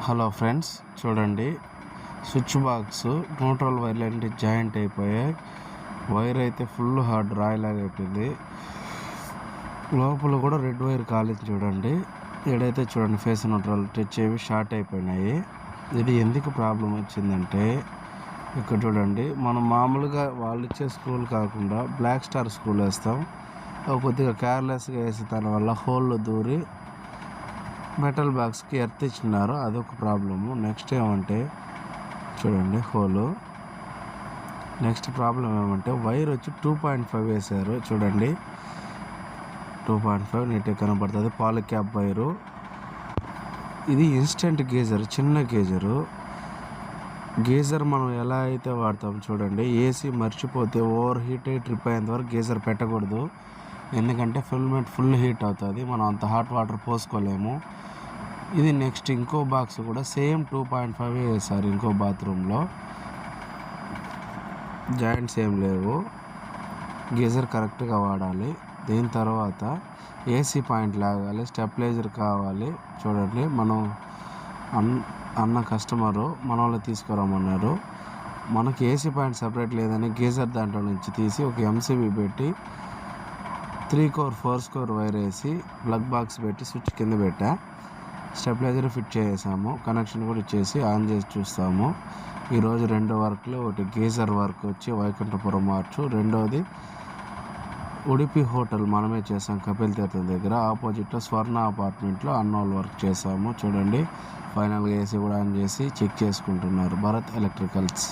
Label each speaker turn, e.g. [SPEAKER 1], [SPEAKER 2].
[SPEAKER 1] Hello friends, చూడండి switch box neutral వైర్లు అన్ని జాయింట్ అయిపోయాయి. వైర్ అయితే ఫుల్ హార్డ్ రాయిలాగా అయిపోయింది. లోపల కూడా రెడ్ వైర్ కాలేదు. చూడండి ఏడైతే చూడండి ఫేస్ న్యూట్రల్ టచ్ అయ్యి షార్ట్ అయిపోయినాయి. ఇది ఎందుకు ప్రాబ్లం వచ్చిందంటే ఇక్కడ చూడండి, మనం మామూలుగా వాళ్ళు ఇచ్చే స్క్రూలు కాకుండా బ్లాక్ స్టార్ స్క్రూలు వేస్తాం. కొద్దిగా కేర్లెస్గా వేసే దానివల్ల హోల్లో దూరి మెటల్ బాక్స్కి ఎర్త్ ఇచ్చినారు. అదొక ప్రాబ్లము. నెక్స్ట్ ఏమంటే చూడండి హోలు. నెక్స్ట్ ప్రాబ్లం ఏమంటే వైర్ వచ్చి 2.5 వేశారు. చూడండి 2.5 నీట్గా కనపడుతుంది. పాలి క్యాప్ వైరు. ఇది ఇన్స్టెంట్ గీజర్, చిన్న గీజరు. గీజర్ మనం ఎలా అయితే వాడతాం చూడండి, ఏసీ మర్చిపోతే ఓవర్ హీట్ అయ్యి ట్రిప్ అయ్యేంత వరకు గీజర్ పెట్టకూడదు. ఎందుకంటే ఫుల్ హీట్ అవుతుంది, మనం అంత హాట్ వాటర్ పోసుకోలేము. ఇది నెక్స్ట్ ఇంకో బాక్స్ కూడా సేమ్ 2.5 వేసారు. ఇంకో బాత్రూంలో జాయింట్స్ ఏం లేవు. గీజర్ కరెక్ట్గా వాడాలి. దీని తర్వాత ఏసీ పాయింట్ లాగాలి, స్టెబిలైజర్ కావాలి. చూడండి మనం అన్న కస్టమరు మన వాళ్ళు తీసుకురమ్మన్నారు. మనకి ఏసీ పాయింట్ సపరేట్ లేదని గీజర్ దాంట్లో నుంచి తీసి ఒక ఎంసీబీ పెట్టి 3 కోర్ 4 కోర్ వైర్ వేసి ప్లగ్ బాక్స్ పెట్టి స్విచ్ కింద పెట్టా. స్టెబిలైజర్ ఫిట్ చేసాము, కనెక్షన్ కూడా ఇచ్చేసి ఆన్ చేసి చూస్తాము. ఈరోజు 2 వర్క్లు, ఒకటి గీజర్ వర్క్ వచ్చి వైకుంఠపురం మార్చు, రెండోది ఉడిపి హోటల్ మనమే చేసాం కపిల్ తీర్థం దగ్గర ఆపోజిట్లో స్వర్ణ అపార్ట్మెంట్లో అన్నోల్ వర్క్ చేసాము. చూడండి ఫైనల్గా ఏసీ కూడా ఆన్ చేసి చెక్ చేసుకుంటున్నారు భరత్ ఎలక్ట్రికల్స్.